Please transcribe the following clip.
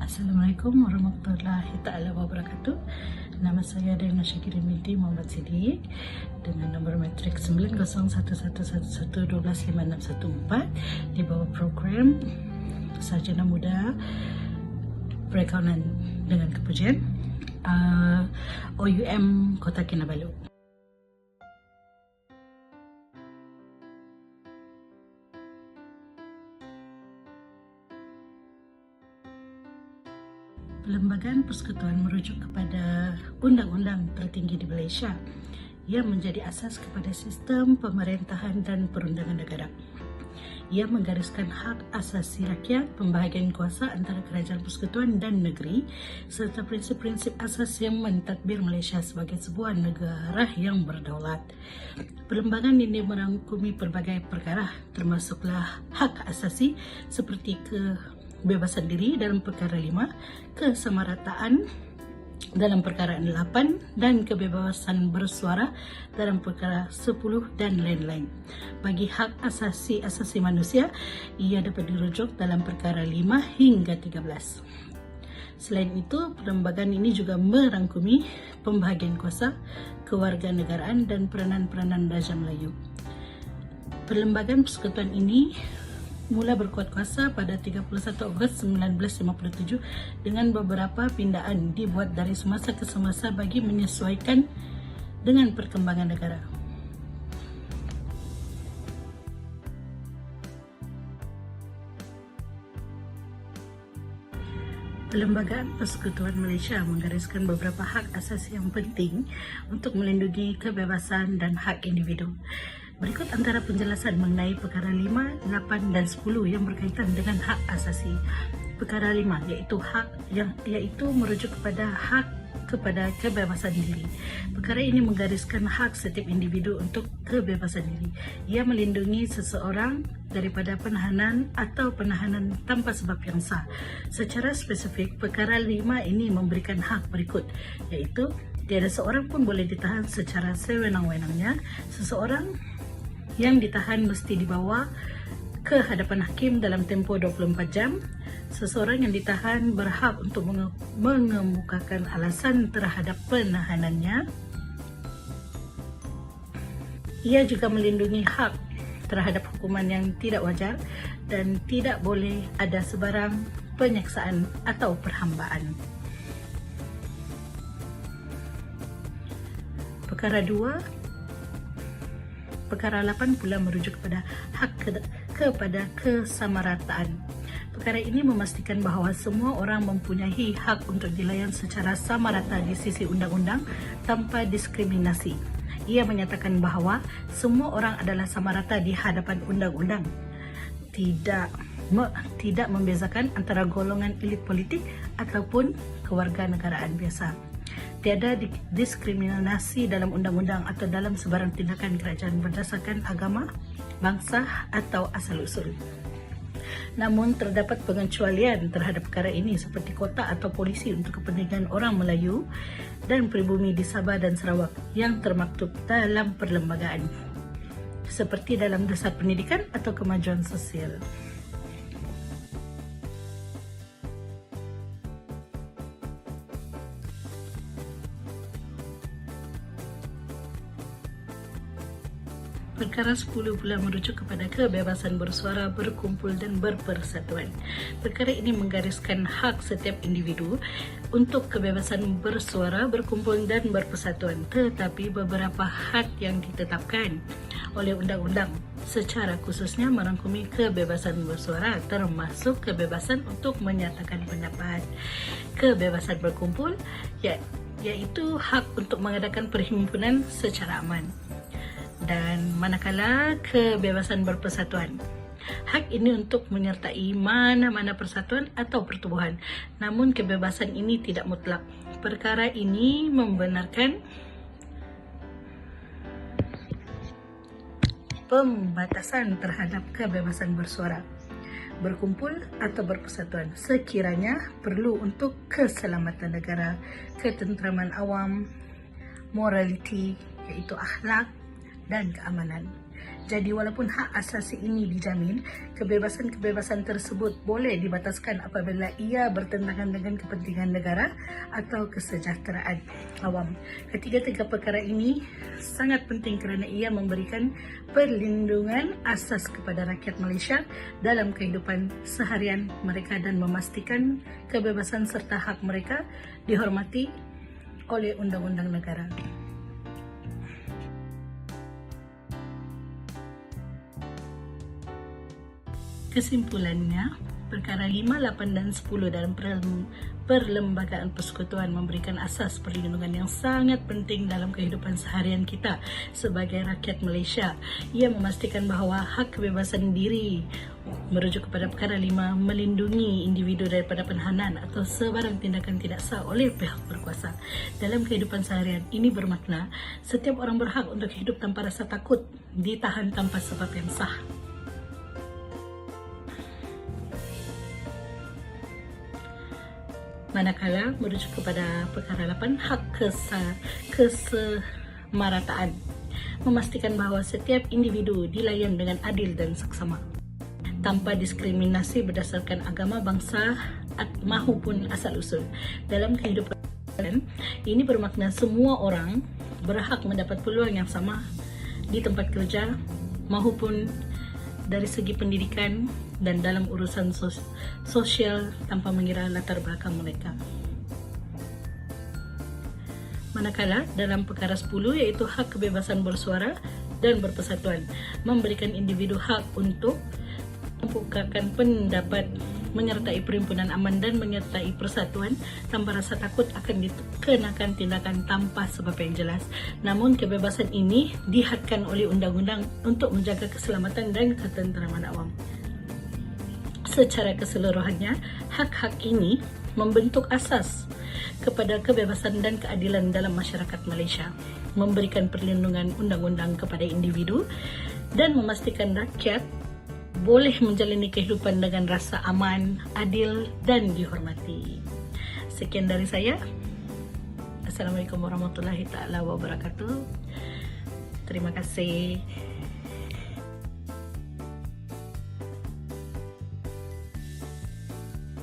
Assalamualaikum warahmatullahi taala wabarakatuh. Nama saya Dana Syakira binti Muhammad Siddiq dengan nombor matrik 901111125614 di bawah program Sarjana Muda Perakaunan dengan Kepujian OUM Kota Kinabalu. Perlembagaan Persekutuan merujuk kepada undang-undang tertinggi di Malaysia yang menjadi asas kepada sistem pemerintahan dan perundangan negara. Ia menggariskan hak asasi rakyat, pembahagian kuasa antara kerajaan persekutuan dan negeri serta prinsip-prinsip asas yang mentadbir Malaysia sebagai sebuah negara yang berdaulat. Perlembagaan ini merangkumi pelbagai perkara termasuklah hak asasi seperti kebebasan diri dalam perkara 5, kesamarataan dalam perkara 8 dan kebebasan bersuara dalam perkara 10 dan lain-lain. Bagi hak asasi manusia, ia dapat dirujuk dalam perkara 5 hingga 13. Selain itu, perlembagaan ini juga merangkumi pembahagian kuasa, kewarganegaraan dan peranan-peranan Raja Melayu. Perlembagaan persekutuan ini mula berkuat kuasa pada 31 Ogos 1957 dengan beberapa pindaan dibuat dari semasa ke semasa bagi menyesuaikan dengan perkembangan negara. Perlembagaan Persekutuan Malaysia menggariskan beberapa hak asasi yang penting untuk melindungi kebebasan dan hak individu. Berikut antara penjelasan mengenai perkara 5, 8 dan 10 yang berkaitan dengan hak asasi. Perkara 5 iaitu merujuk kepada hak kepada kebebasan diri. Perkara ini menggariskan hak setiap individu untuk kebebasan diri. Ia melindungi seseorang daripada penahanan atau penahanan tanpa sebab yang sah. Secara spesifik, perkara 5 ini memberikan hak berikut, iaitu tiada seorang pun boleh ditahan secara sewenang-wenangnya. Seseorang yang ditahan mesti dibawa ke hadapan hakim dalam tempoh 24 jam. Seseorang yang ditahan berhak untuk mengemukakan alasan terhadap penahanannya. Ia juga melindungi hak terhadap hukuman yang tidak wajar dan tidak boleh ada sebarang penyiksaan atau perhambaan. Perkara 8 pula merujuk kepada hak kepada kesamarataan. Perkara ini memastikan bahawa semua orang mempunyai hak untuk dilayan secara sama rata di sisi undang-undang tanpa diskriminasi. Ia menyatakan bahawa semua orang adalah sama rata di hadapan undang-undang. Tidak membezakan antara golongan elit politik ataupun kewarganegaraan biasa. Tiada diskriminasi dalam undang-undang atau dalam sebarang tindakan kerajaan berdasarkan agama, bangsa atau asal-usul. Namun terdapat pengecualian terhadap perkara ini seperti kota atau polisi untuk kepentingan orang Melayu dan pribumi di Sabah dan Sarawak yang termaktub dalam perlembagaan, seperti dalam dasar pendidikan atau kemajuan sosial. Perkara 10 pula merujuk kepada kebebasan bersuara, berkumpul dan berpersatuan. Perkara ini menggariskan hak setiap individu untuk kebebasan bersuara, berkumpul dan berpersatuan, tetapi beberapa hak yang ditetapkan oleh undang-undang secara khususnya merangkumi kebebasan bersuara, termasuk kebebasan untuk menyatakan pendapat, kebebasan berkumpul iaitu hak untuk mengadakan perhimpunan secara aman, dan manakala kebebasan berpersatuan. Hak ini untuk menyertai mana-mana persatuan atau pertubuhan, namun kebebasan ini tidak mutlak. Perkara ini membenarkan pembatasan terhadap kebebasan bersuara, berkumpul atau berpersatuan sekiranya perlu untuk keselamatan negara, ketenteraman awam, moraliti iaitu akhlak dan keamanan. Jadi walaupun hak asasi ini dijamin, kebebasan-kebebasan tersebut boleh dibataskan apabila ia bertentangan dengan kepentingan negara atau kesejahteraan awam. Ketiga-tiga perkara ini sangat penting kerana ia memberikan perlindungan asas kepada rakyat Malaysia dalam kehidupan seharian mereka dan memastikan kebebasan serta hak mereka dihormati oleh undang-undang negara. Kesimpulannya, perkara 5, 8 dan 10 dalam Perlembagaan Persekutuan memberikan asas perlindungan yang sangat penting dalam kehidupan seharian kita sebagai rakyat Malaysia. Ia memastikan bahawa hak kebebasan diri merujuk kepada perkara 5 melindungi individu daripada penahanan atau sebarang tindakan tidak sah oleh pihak berkuasa. Dalam kehidupan seharian, ini bermakna setiap orang berhak untuk hidup tanpa rasa takut, ditahan tanpa sebab yang sah. Manakala merujuk kepada perkara 8, hak kesemarataan memastikan bahawa setiap individu dilayan dengan adil dan saksama tanpa diskriminasi berdasarkan agama, bangsa maupun asal-usul. Dalam kehidupan ini bermakna semua orang berhak mendapat peluang yang sama di tempat kerja maupun dari segi pendidikan dan dalam urusan sosial tanpa mengira latar belakang mereka. Manakala dalam perkara 10 iaitu hak kebebasan bersuara dan berpersatuan memberikan individu hak untuk membukakan pendapat, menyertai perhimpunan aman dan menyertai persatuan tanpa rasa takut akan dikenakan tindakan tanpa sebab yang jelas. Namun kebebasan ini dihadkan oleh undang-undang untuk menjaga keselamatan dan ketenteraman awam. Secara keseluruhannya, hak-hak ini membentuk asas kepada kebebasan dan keadilan dalam masyarakat Malaysia, memberikan perlindungan undang-undang kepada individu dan memastikan rakyat boleh menjalani kehidupan dengan rasa aman, adil dan dihormati. Sekian dari saya. Assalamualaikum warahmatullahi taala wabarakatuh. Terima kasih.